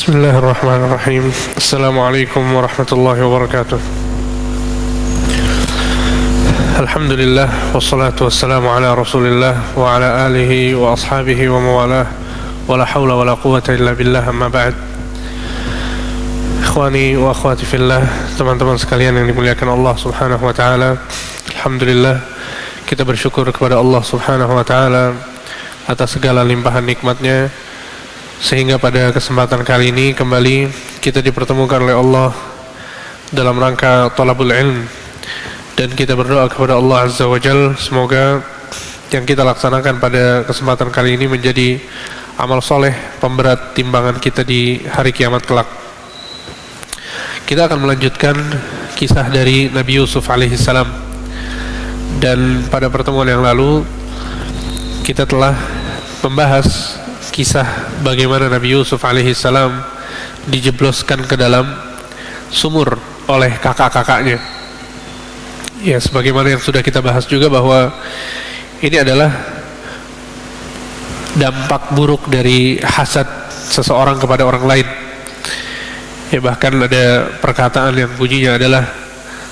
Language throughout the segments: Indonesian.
Bismillahirrahmanirrahim. Assalamualaikum warahmatullahi wabarakatuh. Alhamdulillah, wassalatu wassalamu ala rasulillah wa ala alihi wa ashabihi wa mawalah, wa la hawla wa la quwata illa billah, amma ba'd. Ikhwani wa akhwati fillah, teman-teman sekalian yang dimuliakan Allah subhanahu wa ta'ala, alhamdulillah, kita bersyukur kepada Allah subhanahu wa ta'ala atas segala limpahan nikmatnya, sehingga pada kesempatan kali ini kembali kita dipertemukan oleh Allah dalam rangka talabul ilm, dan kita berdoa kepada Allah azza wa jal, semoga yang kita laksanakan pada kesempatan kali ini menjadi amal soleh pemberat timbangan kita di hari kiamat kelak. Kita akan melanjutkan kisah dari Nabi Yusuf alaihissalam, dan pada pertemuan yang lalu kita telah membahas kisah bagaimana Nabi Yusuf alaihissalam dijebloskan ke dalam sumur oleh kakak-kakaknya. Ya, sebagaimana yang sudah kita bahas juga bahwa ini adalah dampak buruk dari hasad seseorang kepada orang lain. Ya, bahkan ada perkataan yang bunyinya adalah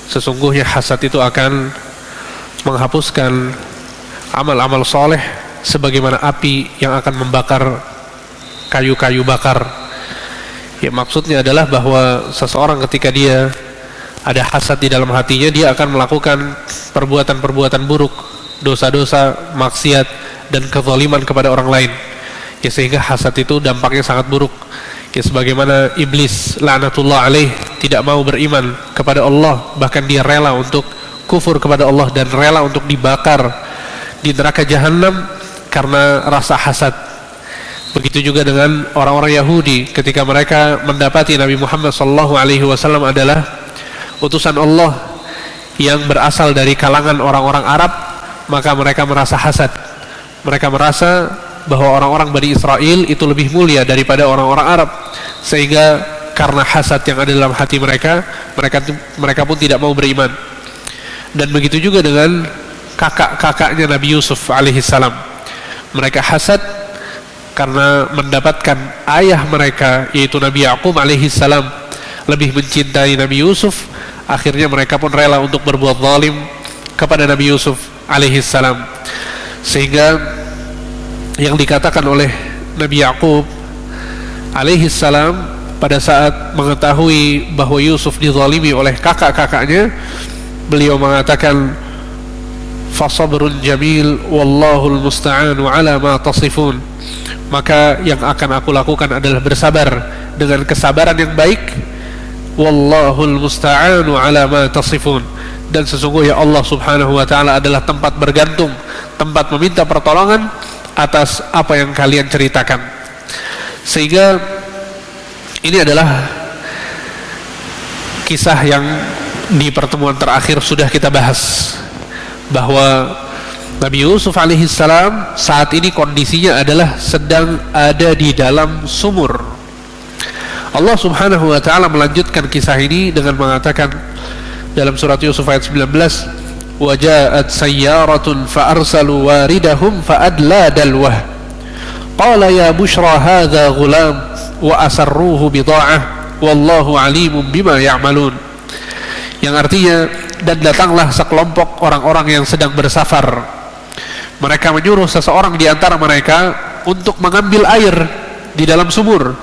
sesungguhnya hasad itu akan menghapuskan amal-amal soleh sebagaimana api yang akan membakar kayu-kayu bakar. Ya, maksudnya adalah bahwa seseorang ketika dia ada hasad di dalam hatinya, dia akan melakukan perbuatan-perbuatan buruk, dosa-dosa, maksiat, dan kezaliman kepada orang lain. Ya, sehingga hasad itu dampaknya sangat buruk. Ya, sebagaimana iblis laknatullah alaih tidak mau beriman kepada Allah, bahkan dia rela untuk kufur kepada Allah dan rela untuk dibakar di neraka jahanam karena rasa hasad. Begitu juga dengan orang-orang Yahudi ketika mereka mendapati Nabi Muhammad SAW adalah utusan Allah yang berasal dari kalangan orang-orang Arab, maka mereka merasa hasad. Mereka merasa bahwa orang-orang Bani Israel itu lebih mulia daripada orang-orang Arab, sehingga karena hasad yang ada dalam hati mereka, mereka pun tidak mau beriman. Dan begitu juga dengan kakak-kakaknya Nabi Yusuf alaihissalam. Mereka hasad karena mendapatkan ayah mereka, yaitu Nabi Yaqub alaihissalam, lebih mencintai Nabi Yusuf. Akhirnya mereka pun rela untuk berbuat zalim kepada Nabi Yusuf alaihissalam, sehingga yang dikatakan oleh Nabi Yaqub alaihissalam pada saat mengetahui bahwa Yusuf dizalimi oleh kakak-kakaknya, beliau mengatakan, fasabrun jamil wallahul musta'anu ala ma tasifun. Maka yang akan aku lakukan adalah bersabar dengan kesabaran yang baik, wallahul musta'anu ala ma tasifun, dan sesungguhnya Allah subhanahu wa ta'ala adalah tempat bergantung, tempat meminta pertolongan atas apa yang kalian ceritakan. Sehingga ini adalah kisah yang di pertemuan terakhir sudah kita bahas, bahwa Nabi Yusuf alaihissalam saat ini kondisinya adalah sedang ada di dalam sumur. Allah subhanahu wa ta'ala melanjutkan kisah ini dengan mengatakan dalam surat Yusuf ayat 19, وَجَاءَتْ سَيَّارَةٌ فَأَرْسَلُوا وَارِدَهُمْ فَأَدْلَى دَلْوَهُ قَالَ يَا بُشْرَى هَذَا غُلَامٌ وَأَسَرُّوهُ بِضَاعَةٌ وَاللَّهُ عَلِيمٌ بِمَا يَعْمَلُونَ, yang artinya, dan datanglah sekelompok orang-orang yang sedang bersafar. Mereka menyuruh seseorang di antara mereka untuk mengambil air di dalam sumur.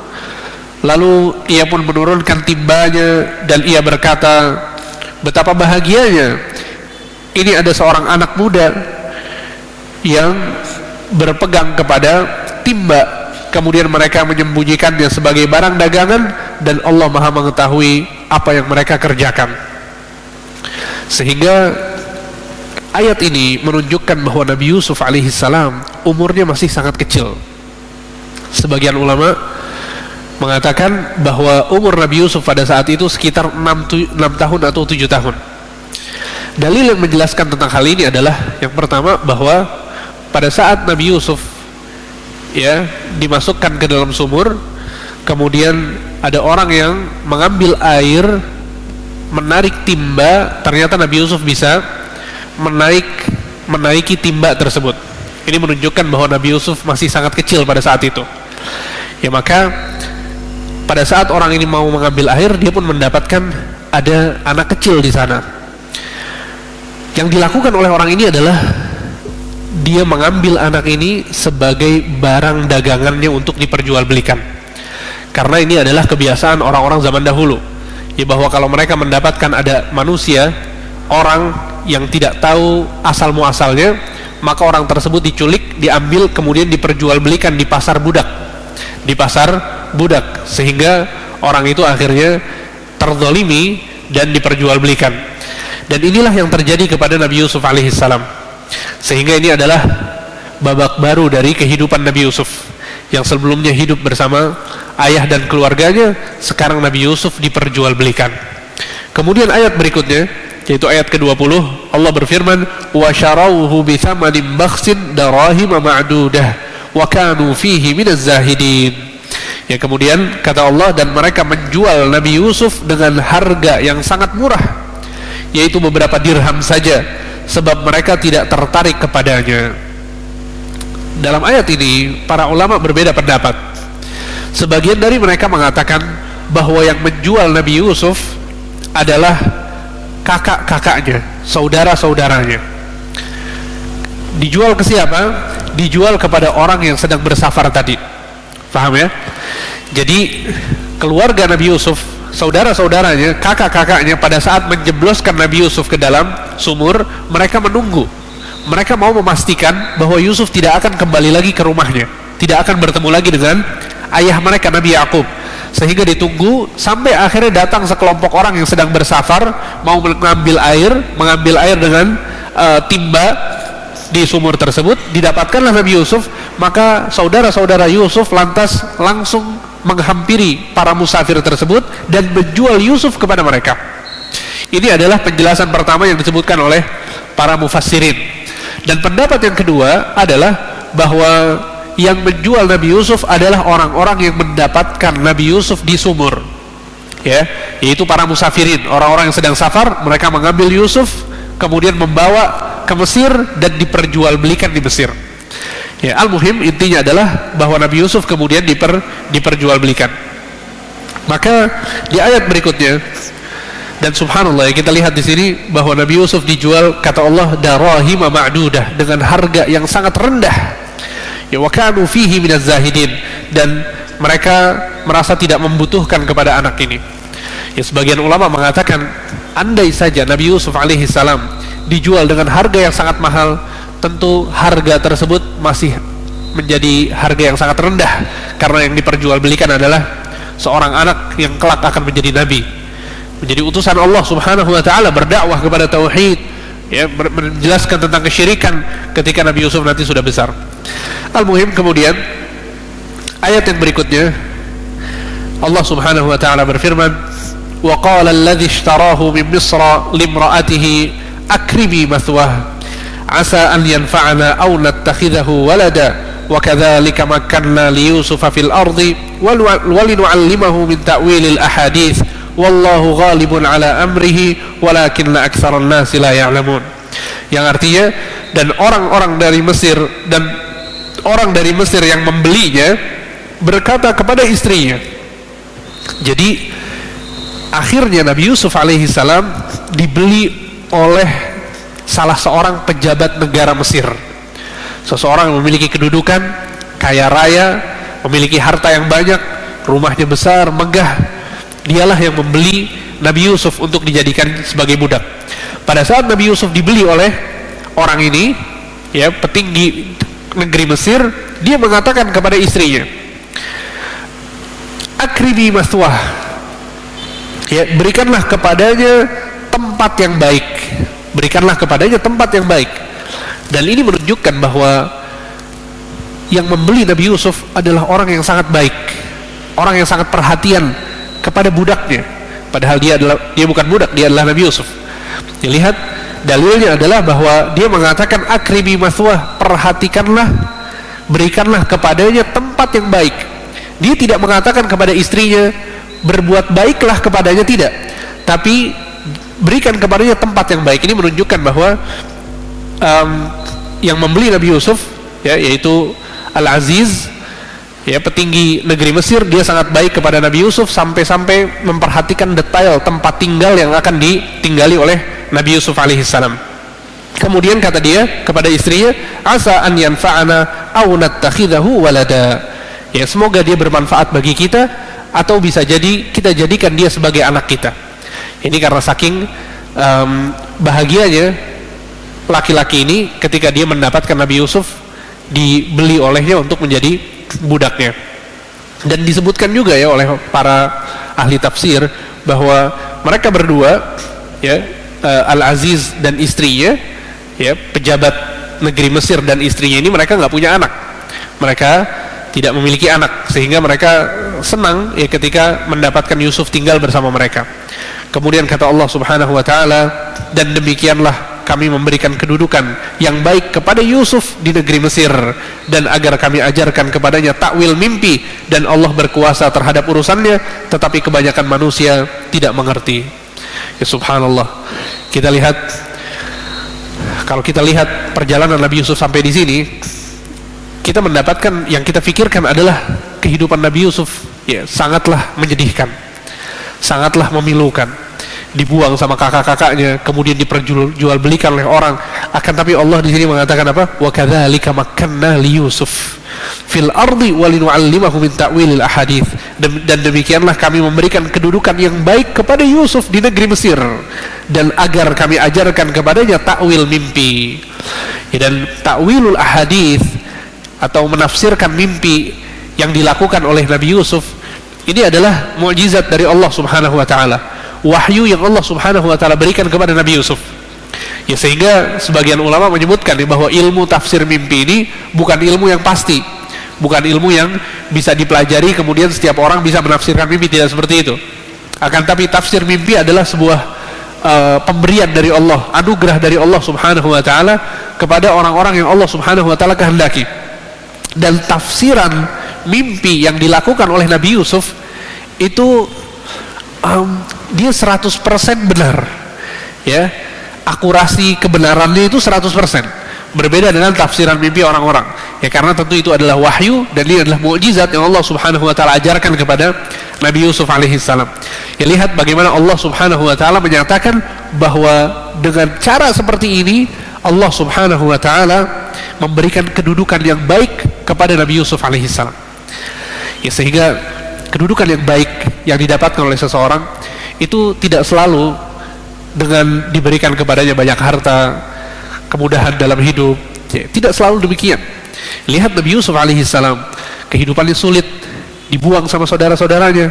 Lalu ia pun menurunkan timbanya dan ia berkata, betapa bahagianya ini ada seorang anak muda yang berpegang kepada timba, kemudian mereka menyembunyikannya sebagai barang dagangan, dan Allah Maha mengetahui apa yang mereka kerjakan. Sehingga ayat ini menunjukkan bahwa Nabi Yusuf alaihissalam umurnya masih sangat kecil. Sebagian ulama mengatakan bahwa umur Nabi Yusuf pada saat itu sekitar 6 tahun atau 7 tahun. Dalil yang menjelaskan tentang hal ini adalah yang pertama, bahwa pada saat Nabi Yusuf dimasukkan ke dalam sumur, kemudian ada orang yang mengambil air, menarik timba, ternyata Nabi Yusuf bisa menaiki timba tersebut. Ini menunjukkan bahwa Nabi Yusuf masih sangat kecil pada saat itu. Ya, maka pada saat orang ini mau mengambil air, dia pun mendapatkan ada anak kecil di sana. Yang dilakukan oleh orang ini adalah dia mengambil anak ini sebagai barang dagangannya untuk diperjualbelikan. Karena ini adalah kebiasaan orang-orang zaman dahulu, ya, bahwa kalau mereka mendapatkan ada manusia, orang yang tidak tahu asal muasalnya, maka orang tersebut diculik, diambil, kemudian diperjualbelikan di pasar budak. Di pasar budak, sehingga orang itu akhirnya terzalimi dan diperjualbelikan. Dan inilah yang terjadi kepada Nabi Yusuf alaihissalam. Sehingga ini adalah babak baru dari kehidupan Nabi Yusuf, yang sebelumnya hidup bersama ayah dan keluarganya, sekarang Nabi Yusuf diperjualbelikan. Kemudian ayat berikutnya, yaitu ayat ke-20, Allah berfirman, wa syarawhu bi thamanin bakhsin darahim ma'dudah wa kanu fihi minaz zahidin. Ya, kemudian kata Allah, dan mereka menjual Nabi Yusuf dengan harga yang sangat murah, yaitu beberapa dirham saja, sebab mereka tidak tertarik kepadanya. Dalam ayat ini para ulama berbeda pendapat. Sebagian dari mereka mengatakan bahwa yang menjual Nabi Yusuf adalah kakak-kakaknya, saudara-saudaranya. Dijual ke siapa? Dijual kepada orang yang sedang bersafar tadi. Paham ya? Jadi keluarga Nabi Yusuf, saudara-saudaranya, kakak-kakaknya, pada saat menjebloskan Nabi Yusuf ke dalam sumur, mereka menunggu. Mereka mau memastikan bahwa Yusuf tidak akan kembali lagi ke rumahnya, tidak akan bertemu lagi dengan ayah mereka Nabi Yakub. Sehingga ditunggu sampai akhirnya datang sekelompok orang yang sedang bersafar, mau mengambil air dengan timba di sumur tersebut. Didapatkanlah Nabi Yusuf, maka saudara-saudara Yusuf lantas langsung menghampiri para musafir tersebut dan menjual Yusuf kepada mereka. Ini adalah penjelasan pertama yang disebutkan oleh para mufassirin. Dan pendapat yang kedua adalah bahwa yang menjual Nabi Yusuf adalah orang-orang yang mendapatkan Nabi Yusuf di sumur, ya, yaitu para musafirin, orang-orang yang sedang safar. Mereka mengambil Yusuf, kemudian membawa ke Mesir dan diperjualbelikan di Mesir. Ya, al-muhim intinya adalah bahwa Nabi Yusuf kemudian diperjualbelikan. Maka di ayat berikutnya, dan subhanallah, kita lihat di sini bahwa Nabi Yusuf dijual, kata Allah, darahim ma'dudah, dengan harga yang sangat rendah. Ya, wa kanu fihi minaz zahidin, dan mereka merasa tidak membutuhkan kepada anak ini. Ya, sebagian ulama mengatakan, andai saja Nabi Yusuf alaihi salam dijual dengan harga yang sangat mahal, tentu harga tersebut masih menjadi harga yang sangat rendah, karena yang diperjualbelikan adalah seorang anak yang kelak akan menjadi nabi, menjadi utusan Allah subhanahu wa ta'ala, berdakwah kepada tauhid, ya, menjelaskan tentang kesyirikan ketika Nabi Yusuf nanti sudah besar. Al-muhim, kemudian ayat yang berikutnya Allah subhanahu wa ta'ala berfirman, wa qala alladhi ishtarahu min misra limra'atihi akrimi mathwah asa an yanfa'ana aw nattakhidhahu walada wa kadzalika makkanna li yusufa fil ardi wa linu'allimahu min ta'wilil ahadits wallahu ghalibun ala amrihi walakinna aktsaran nasi la ya'lamun. Yang artinya, dan orang-orang dari Mesir dan orang dari Mesir yang membelinya berkata kepada istrinya. Jadi akhirnya Nabi Yusuf alaihi salam dibeli oleh salah seorang pejabat negara Mesir, seseorang yang memiliki kedudukan, kaya raya, memiliki harta yang banyak, rumahnya besar, megah. Dialah yang membeli Nabi Yusuf untuk dijadikan sebagai budak. Pada saat Nabi Yusuf dibeli oleh orang ini, ya, petinggi negeri Mesir, dia mengatakan kepada istrinya, akrimi mathwah, ya, berikanlah kepadanya tempat yang baik, berikanlah kepadanya tempat yang baik. Dan ini menunjukkan bahwa yang membeli Nabi Yusuf adalah orang yang sangat baik, orang yang sangat perhatian kepada budaknya, padahal dia bukan budak, dia adalah Nabi Yusuf. Ya, lihat, dalilnya adalah bahwa dia mengatakan akrimi mathwah, perhatikanlah, berikanlah kepadanya tempat yang baik. Dia tidak mengatakan kepada istrinya berbuat baiklah kepadanya, tidak, tapi berikan kepadanya tempat yang baik. Ini menunjukkan bahwa yang membeli Nabi Yusuf, ya, yaitu Al-Aziz, ya petinggi negeri Mesir, dia sangat baik kepada Nabi Yusuf sampai-sampai memperhatikan detail tempat tinggal yang akan ditinggali oleh Nabi Yusuf alaihissalam. Kemudian kata dia kepada istrinya, asa an yanfa'ana aw nattakhidahu walada, ya semoga dia bermanfaat bagi kita atau bisa jadi kita jadikan dia sebagai anak kita. Ini karena saking bahagianya laki-laki ini ketika dia mendapatkan Nabi Yusuf dibeli olehnya untuk menjadi budaknya. Dan disebutkan juga ya oleh para ahli tafsir bahwa mereka berdua, ya, Al-Aziz dan istrinya, ya, pejabat negeri Mesir dan istrinya ini, mereka nggak punya anak, mereka tidak memiliki anak, sehingga mereka senang ya ketika mendapatkan Yusuf tinggal bersama mereka. Kemudian kata Allah Subhanahu wa taala, dan demikianlah kami memberikan kedudukan yang baik kepada Yusuf di negeri Mesir, dan agar kami ajarkan kepadanya takwil mimpi, dan Allah berkuasa terhadap urusannya, tetapi kebanyakan manusia tidak mengerti. Ya subhanallah. Kita lihat, kalau kita lihat perjalanan Nabi Yusuf sampai di sini, kita mendapatkan yang kita pikirkan adalah kehidupan Nabi Yusuf, ya, sangatlah menyedihkan, sangatlah memilukan. Dibuang sama kakak-kakaknya, kemudian diperjualbelikan oleh orang. Akan tapi Allah di sini mengatakan apa? Wa kadzalika makkanna li Yusuf fil ardi wa linu'allimahu min ta'wilil ahadits. Dan demikianlah kami memberikan kedudukan yang baik kepada Yusuf di negeri Mesir, dan agar kami ajarkan kepadanya takwil mimpi. Ya, dan ta'wilul ahadits atau menafsirkan mimpi yang dilakukan oleh Nabi Yusuf ini adalah mukjizat dari Allah Subhanahu wa taala, wahyu yang Allah Subhanahu wa taala berikan kepada Nabi Yusuf. Ya, sehingga sebagian ulama menyebutkan bahwa ilmu tafsir mimpi ini bukan ilmu yang pasti, bukan ilmu yang bisa dipelajari kemudian setiap orang bisa menafsirkan mimpi, tidak seperti itu. Akan tapi tafsir mimpi adalah sebuah pemberian dari Allah, anugerah dari Allah Subhanahu wa taala kepada orang-orang yang Allah Subhanahu wa taala kehendaki. Dan tafsiran mimpi yang dilakukan oleh Nabi Yusuf itu dia 100% benar, ya, akurasi kebenarannya itu 100%, berbeda dengan tafsiran mimpi orang-orang, ya, karena tentu itu adalah wahyu dan ini adalah mukjizat yang Allah Subhanahu wa taala ajarkan kepada Nabi Yusuf alaihissalam. Ya, lihat bagaimana Allah Subhanahu wa taala menyatakan bahwa dengan cara seperti ini Allah Subhanahu wa taala memberikan kedudukan yang baik kepada Nabi Yusuf alaihissalam. Ya, sehingga kedudukan yang baik yang didapatkan oleh seseorang itu tidak selalu dengan diberikan kepadanya banyak harta, kemudahan dalam hidup, ya, tidak selalu demikian. Lihat Nabi Yusuf alaihissalam, kehidupannya sulit, dibuang sama saudara-saudaranya,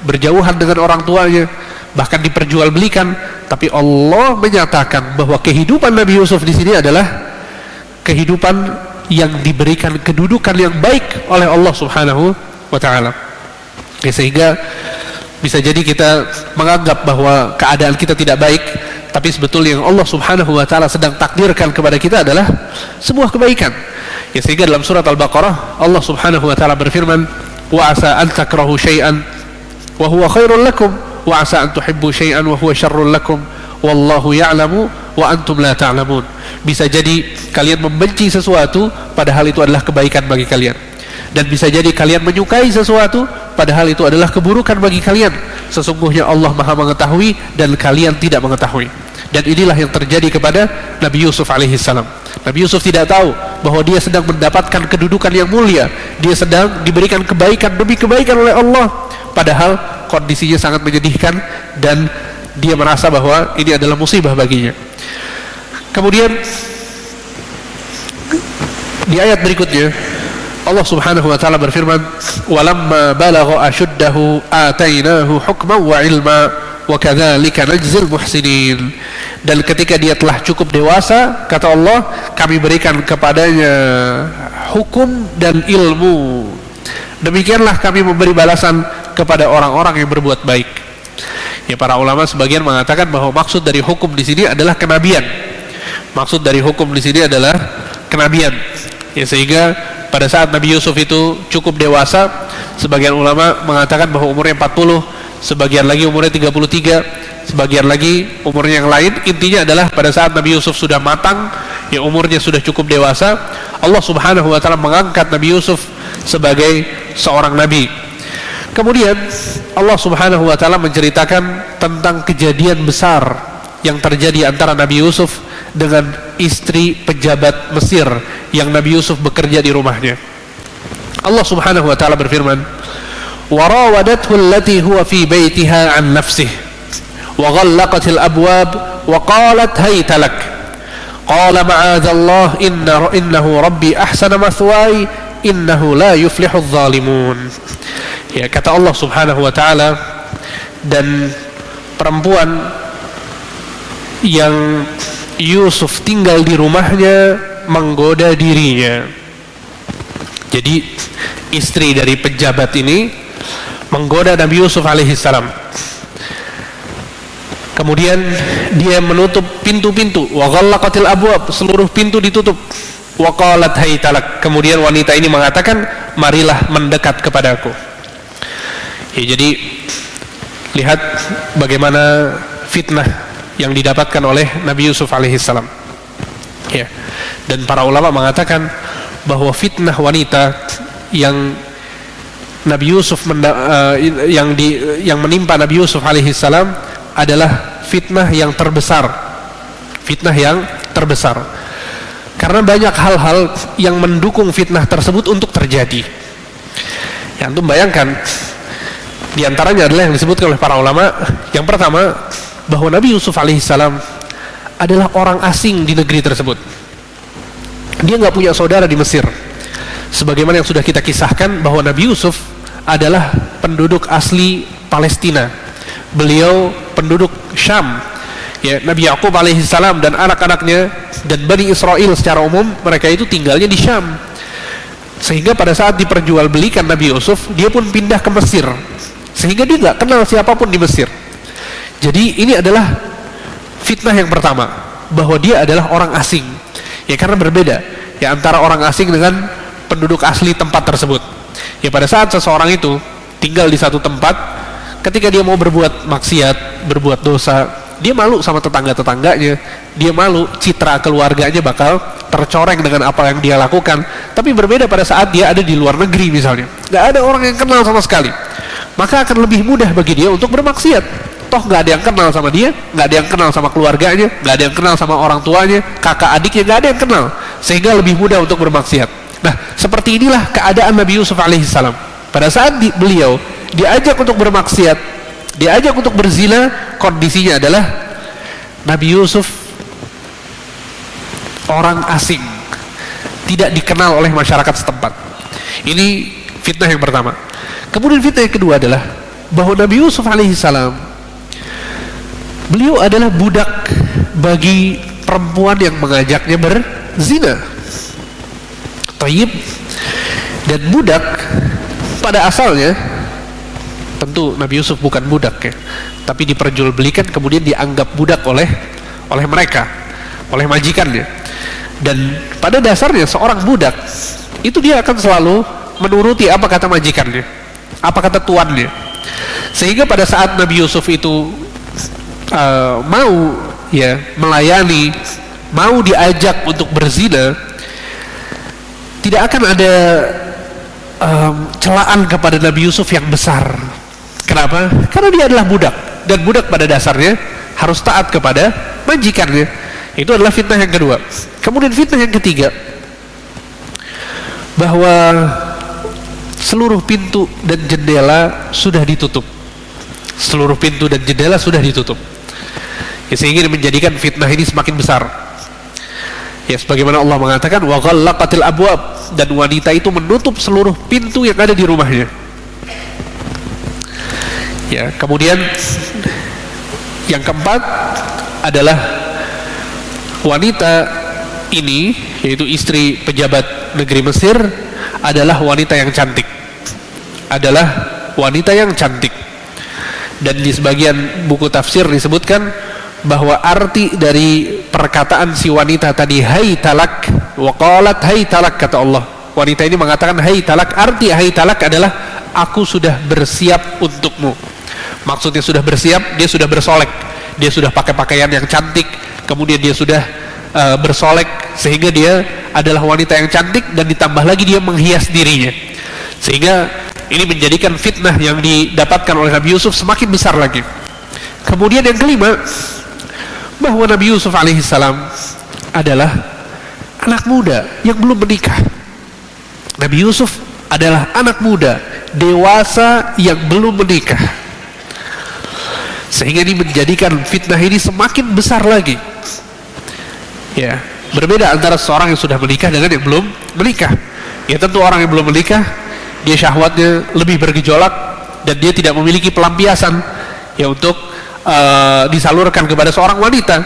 berjauhan dengan orang tuanya, bahkan diperjualbelikan, tapi Allah menyatakan bahwa kehidupan Nabi Yusuf di sini adalah kehidupan yang diberikan kedudukan yang baik oleh Allah Subhanahu wa taala. Ya, sehingga bisa jadi kita menganggap bahwa keadaan kita tidak baik, tapi sebetulnya yang Allah Subhanahu wa taala sedang takdirkan kepada kita adalah sebuah kebaikan. Ya, sehingga dalam surat Al-Baqarah Allah Subhanahu wa taala berfirman, wa asa an takrahu syai'an wa huwa khairul lakum wa asa an tuhibbu syai'an wa huwa syarrul lakum wallahu ya'lamu wa antum la ta'lamun. Bisa jadi kalian membenci sesuatu padahal itu adalah kebaikan bagi kalian, dan bisa jadi kalian menyukai sesuatu padahal itu adalah keburukan bagi kalian. Sesungguhnya Allah Maha mengetahui dan kalian tidak mengetahui. Dan inilah yang terjadi kepada Nabi Yusuf alaihissalam. Nabi Yusuf tidak tahu bahwa dia sedang mendapatkan kedudukan yang mulia, dia sedang diberikan kebaikan demi kebaikan oleh Allah, padahal kondisinya sangat menyedihkan dan dia merasa bahwa ini adalah musibah baginya. Kemudian di ayat berikutnya Allah Subhanahu wa taala berfirman, "Walamma balagha ashuddahu atainahu hukman wa ilma wa kadzalika najzil muhsinin." Dan ketika dia telah cukup dewasa, kata Allah, kami berikan kepadanya hukum dan ilmu. Demikianlah kami memberi balasan kepada orang-orang yang berbuat baik. Ya, para ulama sebagian mengatakan bahwa maksud dari hukum di sini adalah kenabian. Maksud dari hukum di sini adalah kenabian. Ya, sehingga pada saat Nabi Yusuf itu cukup dewasa, sebagian ulama mengatakan bahwa umurnya 40, sebagian lagi umurnya 33, sebagian lagi umurnya yang lain. Intinya adalah pada saat Nabi Yusuf sudah matang, ya umurnya sudah cukup dewasa, Allah Subhanahu wa taala mengangkat Nabi Yusuf sebagai seorang nabi. Kemudian Allah Subhanahu wa taala menceritakan tentang kejadian besar yang terjadi antara Nabi Yusuf dengan istri pejabat Mesir yang Nabi Yusuf bekerja di rumahnya. Allah Subhanahu wa taala berfirman, "Wa rawadathu allati huwa fi baitiha an nafsihi wa ghallaqatil abwab wa qalat hayta lak. Qala ma'adzallah innahu rabbi ahsana mathwaya innahu la yuflihudz zalimun." Ya, kata Allah Subhanahu wa taala, dan perempuan yang Yusuf tinggal di rumahnya menggoda dirinya. Jadi istri dari pejabat ini menggoda Nabi Yusuf alaihissalam. Kemudian dia menutup pintu-pintu, wa ghallaqatil abwab, seluruh pintu ditutup. Wa qalat hayta lak. Kemudian wanita ini mengatakan, marilah mendekat kepadaku. Ya, jadi lihat bagaimana fitnah yang didapatkan oleh Nabi Yusuf alaihissalam. Ya. Dan para ulama mengatakan bahwa fitnah wanita yang Nabi Yusuf yang menimpa Nabi Yusuf alaihissalam adalah fitnah yang terbesar. Fitnah yang terbesar. Karena banyak hal-hal yang mendukung fitnah tersebut untuk terjadi. Ya, antum bayangkan, di antaranya adalah yang disebutkan oleh para ulama. Yang pertama, bahwa Nabi Yusuf alaihissalam adalah orang asing di negeri tersebut. Dia nggak punya saudara di Mesir. Sebagaimana yang sudah kita kisahkan bahwa Nabi Yusuf adalah penduduk asli Palestina. Beliau penduduk Syam. Ya, Nabi Yakub alaihissalam dan anak-anaknya dan Bani Israel secara umum, mereka itu tinggalnya di Syam. Sehingga pada saat diperjualbelikan Nabi Yusuf, dia pun pindah ke Mesir. Sehingga dia nggak kenal siapapun di Mesir. Jadi ini adalah fitnah yang pertama, bahwa dia adalah orang asing. Ya, karena berbeda ya antara orang asing dengan penduduk asli tempat tersebut. Ya, pada saat seseorang itu tinggal di satu tempat, ketika dia mau berbuat maksiat, berbuat dosa, dia malu sama tetangga-tetangganya, dia malu, citra keluarganya bakal tercoreng dengan apa yang dia lakukan. Tapi berbeda pada saat dia ada di luar negeri misalnya, nggak ada orang yang kenal sama sekali, maka akan lebih mudah bagi dia untuk bermaksiat. Toh nggak ada yang kenal sama dia, nggak ada yang kenal sama keluarganya, nggak ada yang kenal sama orang tuanya, kakak adiknya, nggak ada yang kenal, sehingga lebih mudah untuk bermaksiat. Nah, seperti inilah keadaan Nabi Yusuf alaihissalam. Pada saat beliau diajak untuk bermaksiat, diajak untuk berzina, kondisinya adalah Nabi Yusuf orang asing, tidak dikenal oleh masyarakat setempat. Ini fitnah yang pertama. Kemudian fitnah yang kedua adalah bahwa Nabi Yusuf alaihissalam, beliau adalah budak bagi perempuan yang mengajaknya berzina. Tayyib. Dan budak pada asalnya, tentu Nabi Yusuf bukan budak ya, tapi diperjualbelikan kemudian dianggap budak oleh mereka, oleh majikannya. Dan pada dasarnya seorang budak itu dia akan selalu menuruti apa kata majikannya, apa kata tuannya. Sehingga pada saat Nabi Yusuf itu mau ya melayani, mau diajak untuk berzina, tidak akan ada celaan kepada Nabi Yusuf yang besar. Kenapa? Karena dia adalah budak, dan budak pada dasarnya harus taat kepada majikannya. Itu adalah fitnah yang kedua. Kemudian fitnah yang ketiga, bahwa seluruh pintu dan jendela sudah ditutup. Seluruh pintu dan jendela sudah ditutup. Ya, sehingga menjadikan fitnah ini semakin besar. Ya, sebagaimana Allah mengatakan, wa ghallaqatil abwab, dan wanita itu menutup seluruh pintu yang ada di rumahnya. Ya, kemudian yang keempat adalah wanita ini, yaitu istri pejabat negeri Mesir, adalah wanita yang cantik. Adalah wanita yang cantik. Dan di sebagian buku tafsir disebutkan bahwa arti dari perkataan si wanita tadi, hai talak, wa qalat hai talak, kata Allah, wanita ini mengatakan hai talak, arti hai talak adalah aku sudah bersiap untukmu. Maksudnya sudah bersiap, dia sudah bersolek, dia sudah pakai pakaian yang cantik, kemudian dia sudah bersolek, sehingga dia adalah wanita yang cantik, dan ditambah lagi dia menghias dirinya, sehingga ini menjadikan fitnah yang didapatkan oleh Nabi Yusuf semakin besar lagi. Kemudian yang kelima, bahwa Nabi Yusuf alaihissalam adalah anak muda yang belum menikah. Nabi Yusuf adalah anak muda dewasa yang belum menikah, sehingga ini menjadikan fitnah ini semakin besar lagi. Ya, berbeda antara seorang yang sudah menikah dengan yang belum menikah. Ya tentu orang yang belum menikah, dia syahwatnya lebih bergejolak dan dia tidak memiliki pelampiasan ya untuk disalurkan kepada seorang wanita,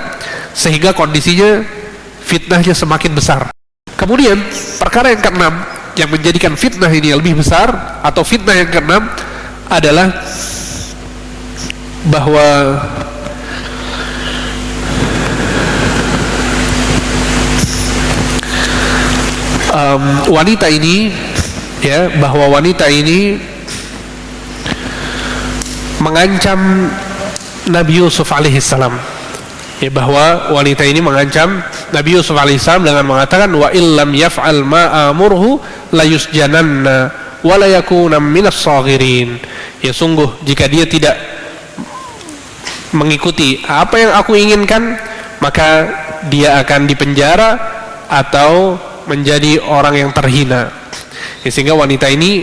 sehingga kondisinya fitnahnya semakin besar. Kemudian perkara yang keenam yang menjadikan fitnah ini lebih besar, atau fitnah yang keenam adalah bahwa wanita ini, ya, bahwa wanita ini mengancam Nabi Yusuf alaihissalam, ya, bahwa wanita ini mengancam Nabi Yusuf alaihissalam dengan mengatakan wa illam yaf'al ma amurhu la yusjananna wa la yakuna minas saghirin. Ya sungguh jika dia tidak mengikuti apa yang aku inginkan, maka dia akan dipenjara atau menjadi orang yang terhina. Ya, sehingga wanita ini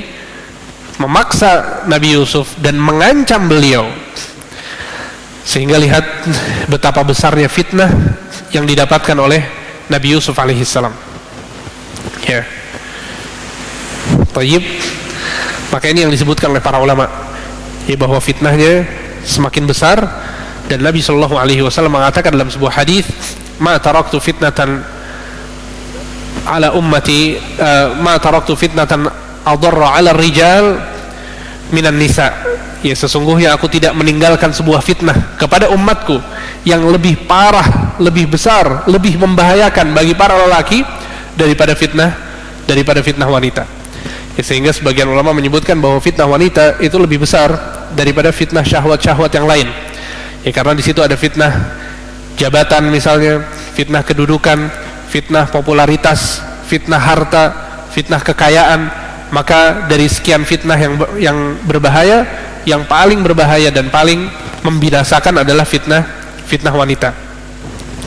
memaksa Nabi Yusuf dan mengancam beliau, sehingga lihat betapa besarnya fitnah yang didapatkan oleh Nabi Yusuf alaihissalam. Ya, tayyib. Maka ini yang disebutkan oleh para ulama, ya, bahwa fitnahnya semakin besar. Dan Nabi Shallallahu Alaihi Wasallam mengatakan dalam sebuah hadis, ma taraktu fitnatan ala ummati, ma taraktu fitnatan adarra ala rijal minan nisa. Ya, sesungguhnya aku tidak meninggalkan sebuah fitnah kepada umatku yang lebih parah, lebih besar, lebih membahayakan bagi para lelaki daripada fitnah wanita. Ya, sehingga sebagian ulama menyebutkan bahwa fitnah wanita itu lebih besar daripada fitnah syahwat-syahwat yang lain. Ya, karena di situ ada fitnah jabatan misalnya, fitnah kedudukan, fitnah popularitas, fitnah harta, fitnah kekayaan. Maka dari sekian fitnah yang berbahaya, yang paling berbahaya dan paling membinasakan adalah fitnah wanita.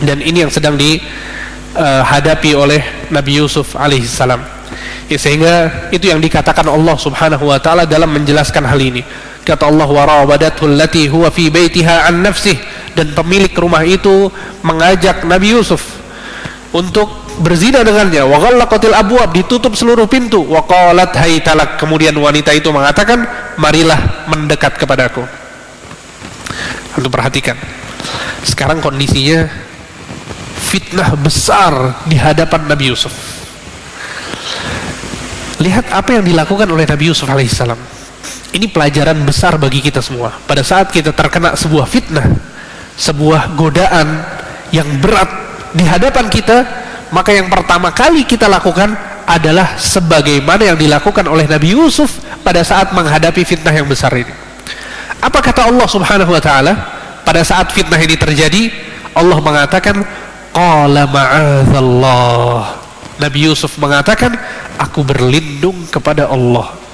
Dan ini yang sedang dihadapi oleh Nabi Yusuf alaihissalam. Ya, sehingga itu yang dikatakan Allah Subhanahu wa taala dalam menjelaskan hal ini. Kata Allah, wa rawadathu allati huwa fi baitiha an nafsih, dan pemilik rumah itu mengajak Nabi Yusuf untuk berzina dengannya. Wa ghallaqatil abwab, ditutup seluruh pintu. Wa qalat haytalak, kemudian wanita itu mengatakan, marilah mendekat kepadaku. Antum perhatikan, sekarang kondisinya fitnah besar di hadapan Nabi Yusuf. Lihat apa yang dilakukan oleh Nabi Yusuf alaihissalam. Ini pelajaran besar bagi kita semua. Pada saat kita terkena sebuah fitnah, sebuah godaan yang berat di hadapan kita, maka yang pertama kali kita lakukan adalah sebagaimana yang dilakukan oleh Nabi Yusuf pada saat menghadapi fitnah yang besar ini. Apa kata Allah Subhanahu wa taala pada saat fitnah ini terjadi? Allah mengatakan, qala ma'adzallah. Nabi Yusuf mengatakan, aku berlindung kepada Allah.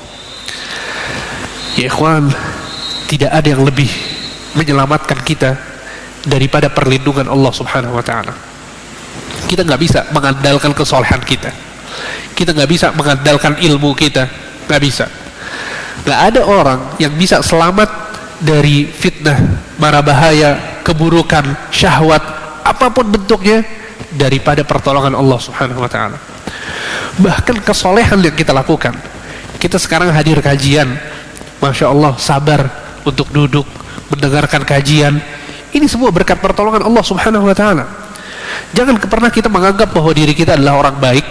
Ya ikhwan, tidak ada yang lebih menyelamatkan kita daripada perlindungan Allah Subhanahu wa taala. Kita nggak bisa mengandalkan kesolehan kita, kita nggak bisa mengandalkan ilmu kita, nggak bisa. Nggak ada orang yang bisa selamat dari fitnah, mara bahaya, keburukan, syahwat, apapun bentuknya, daripada pertolongan Allah Subhanahu wa taala. Bahkan kesolehan yang kita lakukan, kita sekarang hadir kajian, Masya Allah, sabar untuk duduk mendengarkan kajian, ini semua berkat pertolongan Allah Subhanahu wa taala. Jangan pernah kita menganggap bahwa diri kita adalah orang baik,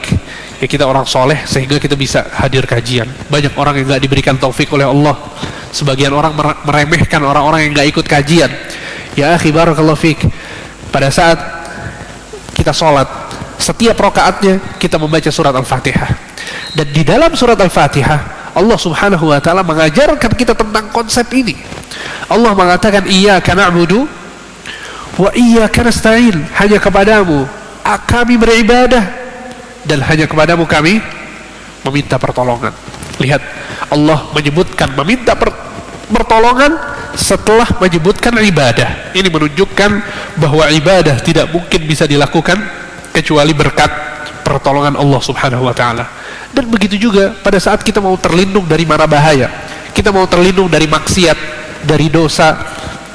ya kita orang soleh sehingga kita bisa hadir kajian. Banyak orang yang gak diberikan taufik oleh Allah. Sebagian orang meremehkan orang-orang yang gak ikut kajian. Ya akhi, barakallahu fik, pada saat kita sholat, setiap rakaatnya kita membaca surat Al-Fatihah. Dan di dalam surat Al-Fatihah Allah Subhanahu wa taala mengajarkan kita tentang konsep ini. Allah mengatakan, iyyaka na'budu wa iyyaka nasta'in, hanya kepadamu kami beribadah dan hanya kepadamu kami meminta pertolongan. Lihat, Allah menyebutkan meminta pertolongan setelah menyebutkan ibadah. Ini menunjukkan bahwa ibadah tidak mungkin bisa dilakukan kecuali berkat pertolongan Allah Subhanahu wa taala. Dan begitu juga pada saat kita mau terlindung dari mara bahaya, kita mau terlindung dari maksiat, dari dosa,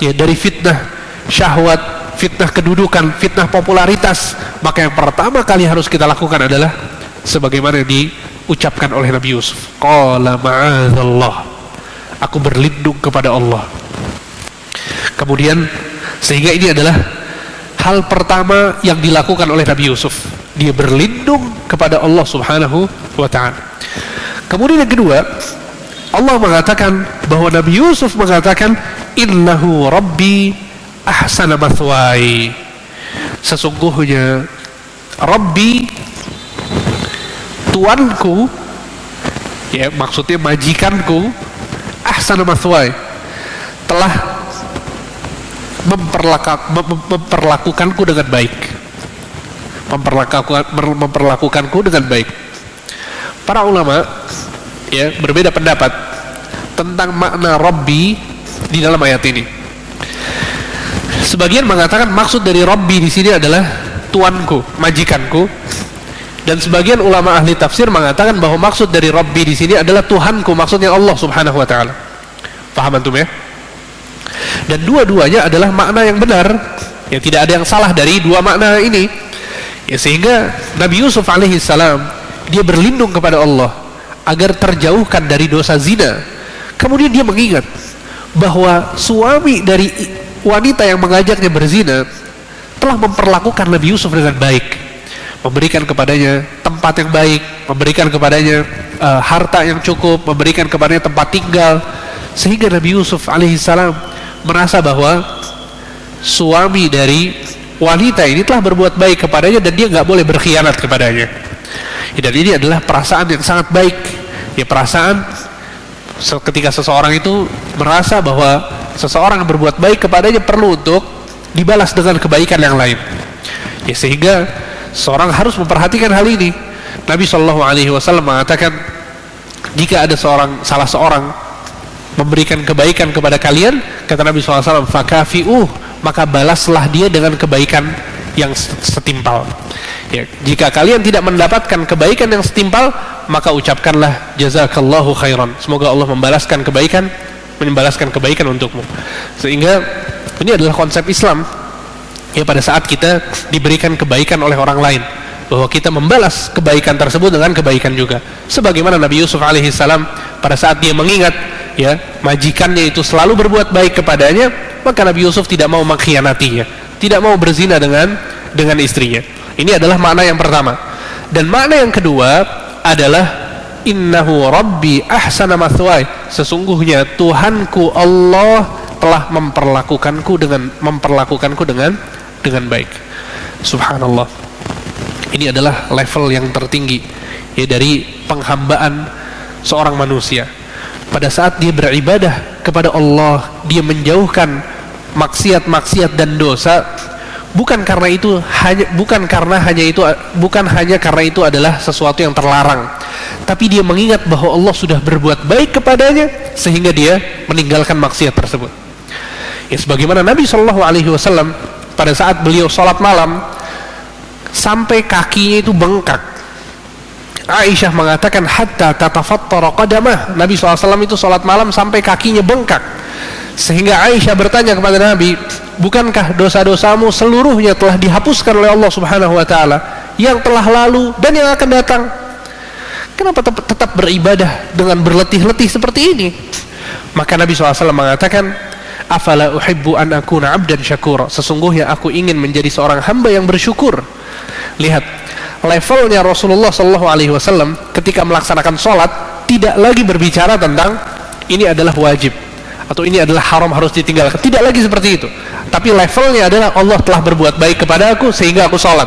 ya, dari fitnah syahwat, fitnah kedudukan, fitnah popularitas, maka yang pertama kali harus kita lakukan adalah sebagaimana yang diucapkan oleh Nabi Yusuf, qala ma'adzallah, aku berlindung kepada Allah. Kemudian sehingga ini adalah hal pertama yang dilakukan oleh Nabi Yusuf, dia berlindung kepada Allah Subhanahu wa ta'ala. Kemudian yang kedua, Allah mengatakan bahwa Nabi Yusuf mengatakan innahu rabbi ahsana mathwai, sesungguhnya Rabbi, tuanku, ya maksudnya majikanku, ahsana mathwai, telah memperlakukanku dengan baik, memperlakukanku dengan baik. Para ulama, ya, berbeda pendapat tentang makna Rabbi di dalam ayat ini. Sebagian mengatakan maksud dari Rabbi di sini adalah tuanku, majikanku, dan sebagian ulama ahli tafsir mengatakan bahwa maksud dari Rabbi di sini adalah Tuhanku, maksudnya Allah Subhanahu wa taala. Paham antum ya? Dan dua-duanya adalah makna yang benar, ya, tidak ada yang salah dari dua makna ini. Ya, sehingga Nabi Yusuf alaihissalam dia berlindung kepada Allah agar terjauhkan dari dosa zina. Kemudian dia mengingat bahwa suami dari wanita yang mengajaknya berzina telah memperlakukan Nabi Yusuf dengan baik, memberikan kepadanya tempat yang baik, memberikan kepadanya harta yang cukup, memberikan kepadanya tempat tinggal, sehingga Nabi Yusuf alaihissalam merasa bahwa suami dari wanita ini telah berbuat baik kepadanya dan dia nggak boleh berkhianat kepadanya. Dan ini adalah perasaan yang sangat baik, ya, perasaan ketika seseorang itu merasa bahwa seseorang yang berbuat baik kepadanya perlu untuk dibalas dengan kebaikan yang lain, ya, sehingga seorang harus memperhatikan hal ini. Nabi SAW mengatakan, jika ada salah seorang memberikan kebaikan kepada kalian, kata Nabi SAW, fakafi'uh, maka balaslah dia dengan kebaikan yang setimpal. Ya, jika kalian tidak mendapatkan kebaikan yang setimpal, maka ucapkanlah jazakallahu khairan, semoga Allah membalaskan kebaikan untukmu. Sehingga ini adalah konsep Islam, ya, pada saat kita diberikan kebaikan oleh orang lain, bahwa kita membalas kebaikan tersebut dengan kebaikan juga. Sebagaimana Nabi Yusuf alaihissalam pada saat dia mengingat, ya, majikannya itu selalu berbuat baik kepadanya, maka Nabi Yusuf tidak mau mengkhianatinya, tidak mau berzina dengan istrinya. Ini adalah makna yang pertama. Dan makna yang kedua adalah innahu rabbi ahsana mathwai, sesungguhnya Tuhanku Allah telah memperlakukanku dengan baik. Subhanallah. Ini adalah level yang tertinggi, ya, dari penghambaan seorang manusia. Pada saat dia beribadah kepada Allah, dia menjauhkan maksiat-maksiat dan dosa, bukan hanya karena itu adalah sesuatu yang terlarang, tapi dia mengingat bahwa Allah sudah berbuat baik kepadanya sehingga dia meninggalkan maksiat tersebut. Ya, sebagaimana Nabi SAW pada saat beliau sholat malam sampai kakinya itu bengkak. Aisyah mengatakan hatta tatafattara qadamah, Nabi SAW itu sholat malam sampai kakinya bengkak, sehingga Aisyah bertanya kepada Nabi, bukankah dosa-dosamu seluruhnya telah dihapuskan oleh Allah Subhanahu wa ta'ala, yang telah lalu dan yang akan datang? Kenapa tetap beribadah dengan berletih-letih seperti ini? Maka Nabi SAW mengatakan, afala uhibbu an akuna abdan syakura, sesungguhnya aku ingin menjadi seorang hamba yang bersyukur. Lihat levelnya Rasulullah SAW ketika melaksanakan sholat, tidak lagi berbicara tentang ini adalah wajib atau ini adalah haram harus ditinggalkan, tidak lagi seperti itu. Tapi levelnya adalah Allah telah berbuat baik kepada aku sehingga aku sholat,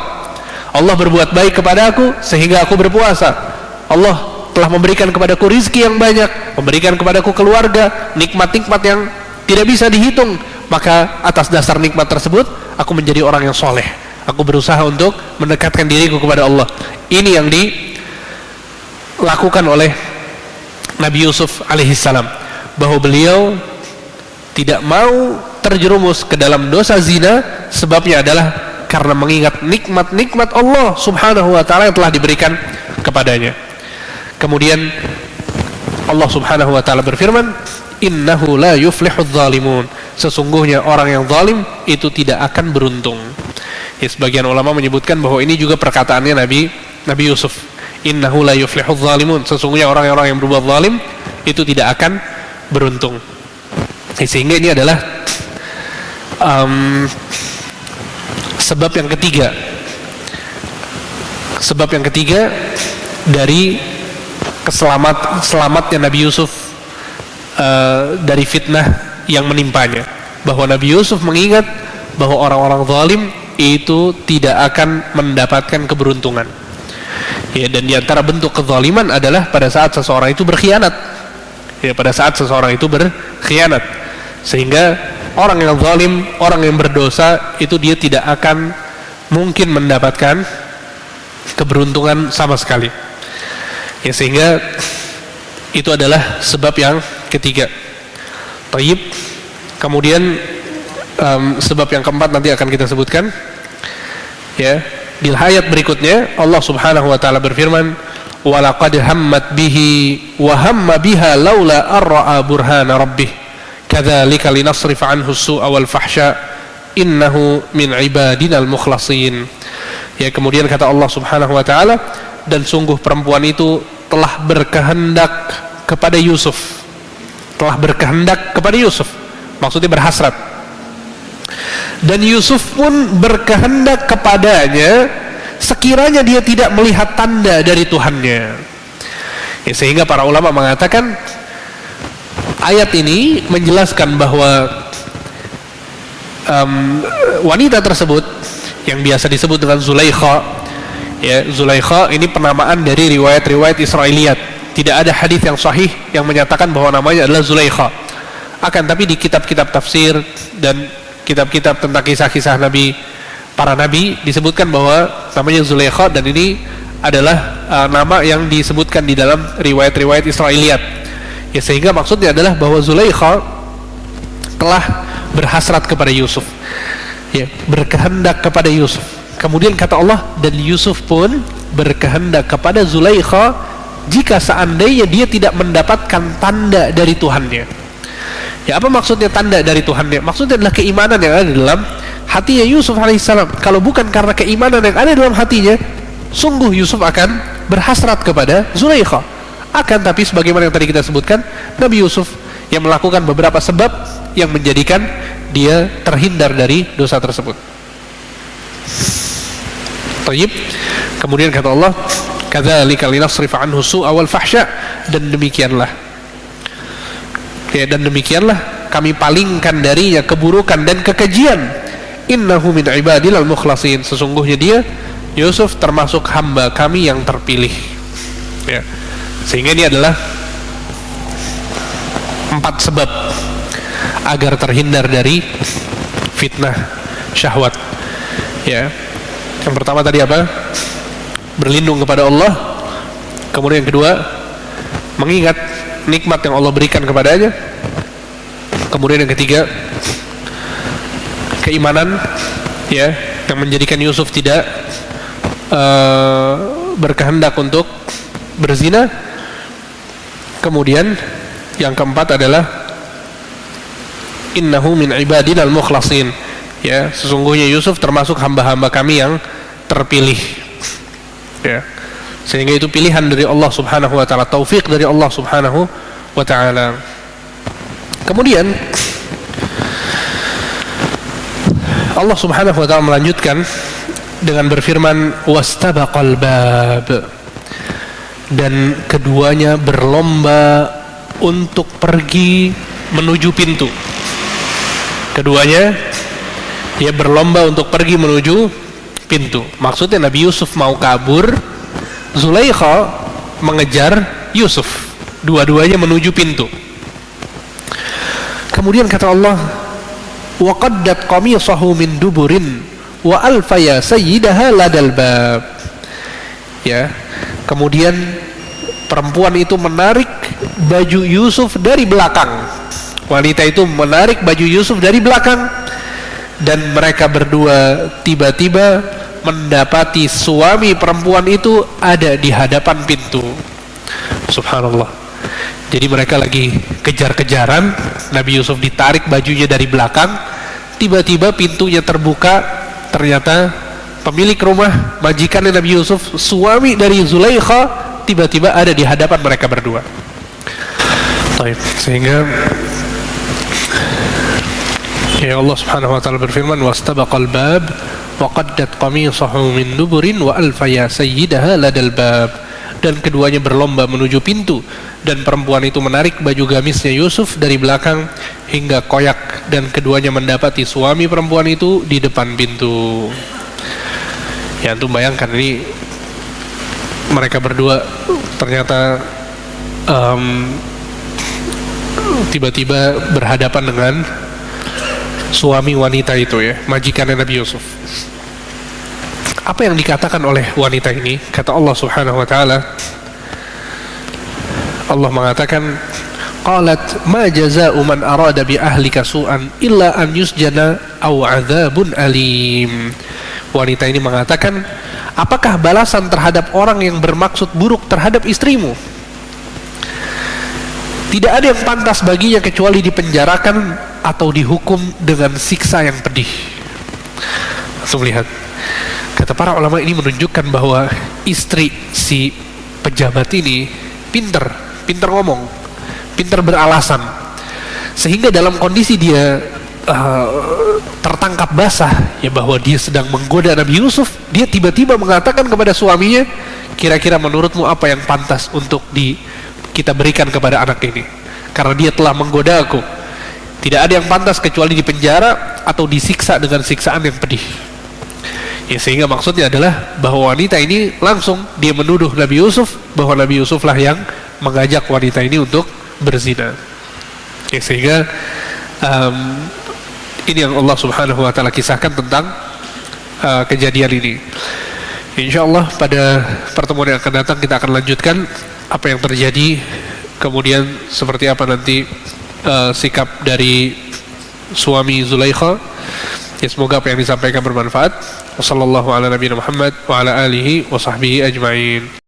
Allah berbuat baik kepada aku sehingga aku berpuasa, Allah telah memberikan kepadaku rizki yang banyak, memberikan kepadaku keluarga, nikmat-nikmat yang tidak bisa dihitung, maka atas dasar nikmat tersebut aku menjadi orang yang soleh, aku berusaha untuk mendekatkan diriku kepada Allah. Ini yang dilakukan oleh Nabi Yusuf alaihissalam, bahwa beliau tidak mau terjerumus ke dalam dosa zina, sebabnya adalah karena mengingat nikmat-nikmat Allah subhanahu wa ta'ala yang telah diberikan kepadanya. Kemudian Allah subhanahu wa ta'ala berfirman, innahu la yuflihudz zalimun, sesungguhnya orang yang zalim itu tidak akan beruntung. Ya, sebagian ulama menyebutkan bahwa ini juga perkataannya Nabi Yusuf, innahu la yuflihudz zalimun, sesungguhnya orang-orang yang berbuat zalim itu tidak akan beruntung. Sehingga ini adalah sebab yang ketiga dari selamatnya Nabi Yusuf dari fitnah yang menimpanya, bahwa Nabi Yusuf mengingat bahwa orang-orang zalim itu tidak akan mendapatkan keberuntungan. Ya, dan di antara bentuk kezaliman adalah pada saat seseorang itu berkhianat. Ya, pada saat seseorang itu berkhianat, sehingga orang yang zalim, orang yang berdosa itu dia tidak akan mungkin mendapatkan keberuntungan sama sekali. Ya, sehingga itu adalah sebab yang ketiga. Tayyib. Kemudian sebab yang keempat nanti akan kita sebutkan. Ya, di ayat berikutnya Allah Subhanahu wa taala berfirman, "Wa laqad hammat bihi wa hamma biha laula ar-ra'a burhana rabbih. Kadzalika linasrifa anhu as-su'a wal fahsya. Innahu min ibadina al-mukhlasin." Ya, kemudian kata Allah Subhanahu wa taala, dan sungguh perempuan itu telah berkehendak kepada Yusuf. Telah berkehendak kepada Yusuf, maksudnya berhasrat. Dan Yusuf pun berkehendak kepadanya sekiranya dia tidak melihat tanda dari Tuhannya. Ya, sehingga para ulama mengatakan ayat ini menjelaskan bahwa wanita tersebut yang biasa disebut dengan Zulaikha, ya, Zulaikha ini penamaan dari riwayat-riwayat Israiliyat. Tidak ada hadis yang sahih yang menyatakan bahwa namanya adalah Zulaikha. Akan tapi di kitab-kitab tafsir dan kitab-kitab tentang kisah-kisah Nabi, para Nabi, disebutkan bahwa namanya Zulaikha, dan ini adalah nama yang disebutkan di dalam riwayat-riwayat Israiliyat. Ya, sehingga maksudnya adalah bahwa Zulaikha telah berhasrat kepada Yusuf, ya, berkehendak kepada Yusuf. Kemudian kata Allah, dan Yusuf pun berkehendak kepada Zulaikha jika seandainya dia tidak mendapatkan tanda dari Tuhannya. Ya, apa maksudnya tanda dari Tuhannya? Maksudnya adalah keimanan yang ada dalam hatinya Yusuf alaihissalam. Kalau bukan karena keimanan yang ada dalam hatinya, sungguh Yusuf akan berhasrat kepada Zulaikha. Akan tapi sebagaimana yang tadi kita sebutkan, Nabi Yusuf yang melakukan beberapa sebab yang menjadikan dia terhindar dari dosa tersebut. Tayyib. Kemudian kata Allah, kadzalika linasrifa anhu su'a wal fahsya, dan demikianlah, ya, dan demikianlah kami palingkan darinya keburukan dan kekejian. Innahu min ibadil al-mukhlasin, sesungguhnya dia Yusuf termasuk hamba kami yang terpilih. Ya. Sehingga ini adalah 4 sebab agar terhindar dari fitnah syahwat. Ya. Yang pertama tadi apa? Berlindung kepada Allah. Kemudian yang kedua, mengingat nikmat yang Allah berikan kepadanya. Kemudian yang ketiga, keimanan, ya, yang menjadikan Yusuf tidak berkehendak untuk berzina. Kemudian yang keempat adalah innahu min ibadina al-mukhlasin, ya, sesungguhnya Yusuf termasuk hamba-hamba kami yang terpilih. Ya. Sehingga itu pilihan dari Allah Subhanahu wa taala, taufik dari Allah Subhanahu wa taala. Kemudian Allah Subhanahu wa taala melanjutkan dengan berfirman, wastabaqal bab, dan keduanya berlomba untuk pergi menuju pintu. Keduanya dia berlomba untuk pergi menuju pintu. Maksudnya Nabi Yusuf mau kabur, Zulaikha mengejar Yusuf. Dua-duanya menuju pintu. Kemudian kata Allah, wa qaddat qamisahu min duburin wa alfaya sayyidaha ladal bab. Ya. Kemudian perempuan itu menarik baju Yusuf dari belakang. Wanita itu menarik baju Yusuf dari belakang, dan mereka berdua tiba-tiba mendapati suami perempuan itu ada di hadapan pintu. Subhanallah. Jadi mereka lagi kejar-kejaran, Nabi Yusuf ditarik bajunya dari belakang, tiba-tiba pintunya terbuka, ternyata pemilik rumah, majikan Nabi Yusuf, suami dari Zulaikha, tiba-tiba ada di hadapan mereka berdua. Sehingga ya Allah Subhanahu wa taala berfirman, wastabaqal bab wa qaddat qamisahu min duburin wa alfa ya sayyidaha ladal bab. Dan keduanya berlomba menuju pintu, dan perempuan itu menarik baju gamisnya Yusuf dari belakang hingga koyak, dan keduanya mendapati suami perempuan itu di depan pintu. Ya, antum bayangkan, ini mereka berdua ternyata tiba-tiba berhadapan dengan suami wanita itu, ya, majikan Nabi Yusuf. Apa yang dikatakan oleh wanita ini? Kata Allah Subhanahu wa taala, Allah mengatakan, qalat ma jazaa'u man arada bi ahlika su'an illa an yusjana aw 'adzabun alim. Wanita ini mengatakan, apakah balasan terhadap orang yang bermaksud buruk terhadap istrimu? Tidak ada yang pantas baginya kecuali dipenjarakan atau dihukum dengan siksa yang pedih. Langsung lihat, kata para ulama, ini menunjukkan bahwa istri si pejabat ini pinter ngomong, pinter beralasan, sehingga dalam kondisi dia tertangkap basah, ya, bahwa dia sedang menggoda Nabi Yusuf, dia tiba-tiba mengatakan kepada suaminya, kira-kira menurutmu apa yang pantas untuk kita berikan kepada anak ini, karena dia telah menggoda aku. Tidak ada yang pantas kecuali dipenjara atau disiksa dengan siksaan yang pedih. Ya, sehingga maksudnya adalah bahwa wanita ini langsung dia menuduh Nabi Yusuf bahwa Nabi Yusuf lah yang mengajak wanita ini untuk berzina. Ya, sehingga ini yang Allah Subhanahu wa taala kisahkan tentang kejadian ini. Insyaallah pada pertemuan yang akan datang kita akan lanjutkan apa yang terjadi, kemudian seperti apa nanti sikap dari suami Zulaikha. Ya, semoga apa yang disampaikan bermanfaat. Wassallallahu ala nabiyina Muhammad wa ala alihi wa sahbihi ajma'in.